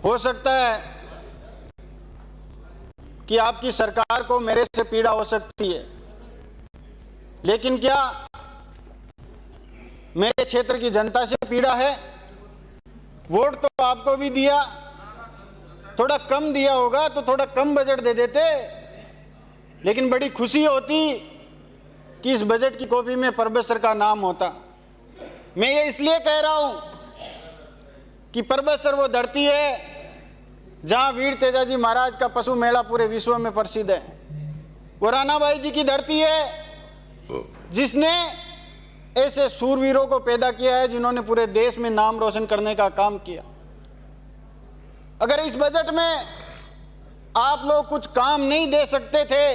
हो सकता है कि आपकी सरकार को मेरे से पीड़ा हो सकती है, लेकिन क्या मेरे क्षेत्र की जनता से पीड़ा है? वोट तो आपको भी दिया, थोड़ा कम दिया होगा तो थोड़ा कम बजट दे देते, लेकिन बड़ी खुशी होती कि इस बजट की कॉपी में परबत सर का नाम होता। मैं ये इसलिए कह रहा हूं कि परबत सर वो धरती है जहां वीर तेजाजी महाराज का पशु मेला पूरे विश्व में प्रसिद्ध है। वो राणाबाई जी की धरती है जिसने ऐसे सूरवीरों को पैदा किया है जिन्होंने पूरे देश में नाम रोशन करने का काम किया। अगर इस बजट में आप लोग कुछ काम नहीं दे सकते थे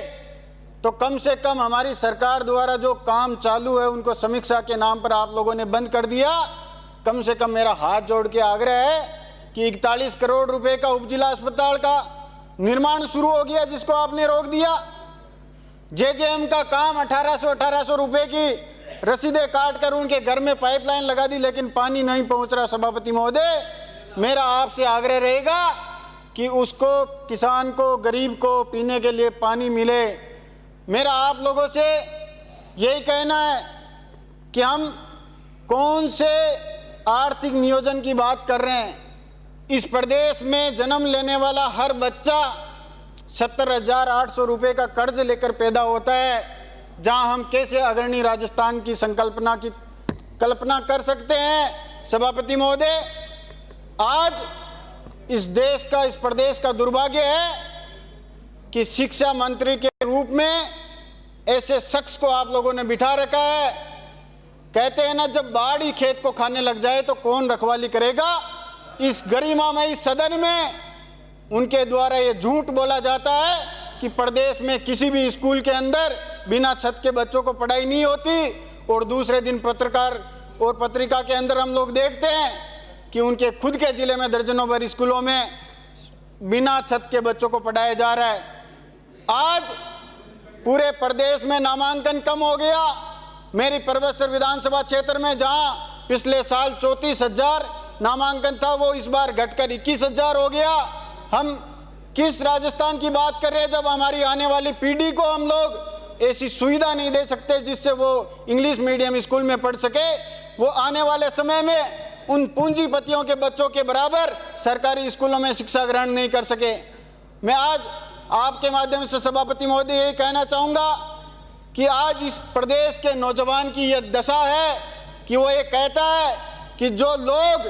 तो कम से कम हमारी सरकार द्वारा जो काम चालू है उनको समीक्षा के नाम पर आप लोगों ने बंद कर दिया। कम से कम मेरा हाथ जोड़ के आग्रह है कि 41 करोड़ रुपए का उपजिला अस्पताल का निर्माण शुरू हो गया जिसको आपने रोक दिया। जेजेएम का काम 1800 रुपए की रसीदें काट कर उनके घर में पाइपलाइन लगा दी, लेकिन पानी नहीं पहुंच रहा। सभापति महोदय, मेरा आपसे आग्रह रहेगा कि उसको, किसान को, गरीब को पीने के लिए पानी मिले। मेरा आप लोगों से यही कहना है कि हम कौन से आर्थिक नियोजन की बात कर रहे हैं। इस प्रदेश में जन्म लेने वाला हर बच्चा 70,800 रुपये का कर्ज लेकर पैदा होता है, जहां हम कैसे अग्रणी राजस्थान की संकल्पना की कल्पना कर सकते हैं। सभापति महोदय, आज इस देश का, इस प्रदेश का दुर्भाग्य है कि शिक्षा मंत्री के रूप में ऐसे शख्स को आप लोगों ने बिठा रखा है। कहते हैं ना, जब बाढ़ ही खेत को खाने लग जाए तो कौन रखवाली करेगा। इस गरिमामयी सदन में उनके द्वारा ये झूठ बोला जाता है कि प्रदेश में किसी भी स्कूल के अंदर बिना छत के बच्चों को पढ़ाई नहीं होती, और दूसरे दिन पत्रकार और पत्रिका के अंदर हम लोग देखते हैं कि उनके खुद के जिले में दर्जनों भर स्कूलों में बिना छत के बच्चों को पढ़ाया जा रहा है। आज पूरे प्रदेश में नामांकन कम हो गया। मेरी परबत सर विधानसभा क्षेत्र में जहां पिछले साल 34,000 नामांकन था, वो इस बार घटकर 21,000 हो गया। हम किस राजस्थान की बात कर रहे हैं जब हमारी आने वाली पीढ़ी को हम लोग ऐसी सुविधा नहीं दे सकते जिससे वो इंग्लिश मीडियम स्कूल में पढ़ सके। वो आने वाले समय में उन पूंजीपतियों के बच्चों के बराबर सरकारी स्कूलों में शिक्षा ग्रहण नहीं कर सके। मैं आज आपके माध्यम से सभापति महोदय यही कहना चाहूँगा कि आज इस प्रदेश के नौजवान की यह दशा है कि वो ये कहता है कि जो लोग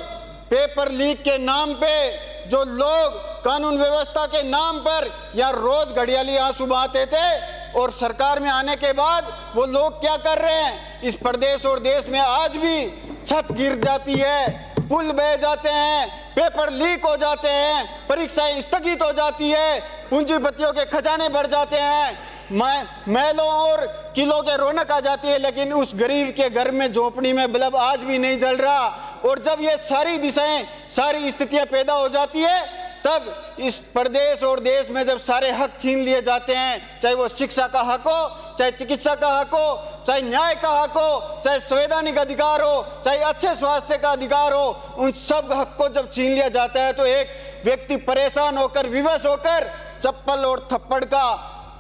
पेपर लीक के नाम पे, जो लोग कानून व्यवस्था के नाम पर या रोज घड़ियाली आंसू बहाते थे, और सरकार में आने के बाद वो लोग क्या कर रहे हैं। इस प्रदेश और देश में आज भी छत गिर जाती है, पुल बह जाते हैं, पेपर लीक हो जाते हैं, परीक्षाएं स्थगित हो जाती है, पूंजीपतियों के खजाने भर जाते हैं, महलों और किलों के रौनक आ जाती है, लेकिन उस गरीब के घर में झोपड़ी में बल्ब आज भी नहीं जल रहा। और जब ये सारी दिशाएं, सारी स्थितियां पैदा हो जाती है, तब इस प्रदेश और देश में जब सारे हक छीन लिए जाते हैं, चाहे वो शिक्षा का हक हो, चाहे चिकित्सा का हक हो, चाहे न्याय का हक हो, चाहे संवैधानिक अधिकार हो, चाहे अच्छे स्वास्थ्य का अधिकार हो, उन सब हक को जब छीन लिया जाता है तो एक व्यक्ति परेशान होकर, विवश होकर चप्पल और थप्पड़ का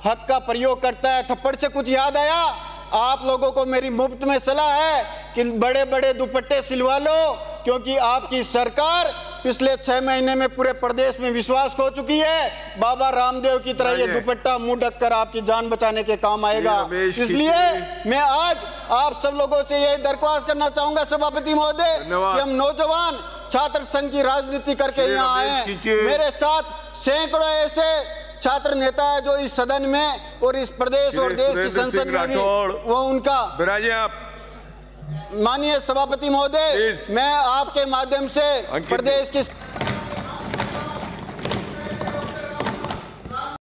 हक का प्रयोग करता है। थप्पड़ से कुछ याद आया, आप लोगों को मेरी मुफ्त में सलाह है कि बड़े बड़े दुपट्टे सिलवा लो, क्योंकि आपकी सरकार पिछले 6 महीने में पूरे प्रदेश में विश्वास खो चुकी है। बाबा रामदेव की तरह ये दुपट्टा मुंह ढक कर आपकी जान बचाने के काम आएगा। इसलिए मैं आज आप सब लोगों से ये दरख्वास्त करना चाहूंगा सभापति महोदय कि हम नौजवान छात्र संघ की राजनीति करके यहाँ आए। मेरे साथ सैकड़ों ऐसे छात्र नेता है जो इस सदन में और इस प्रदेश और देश की संसद में भी वो उनका। माननीय सभापति महोदय, मैं आपके माध्यम से प्रदेश की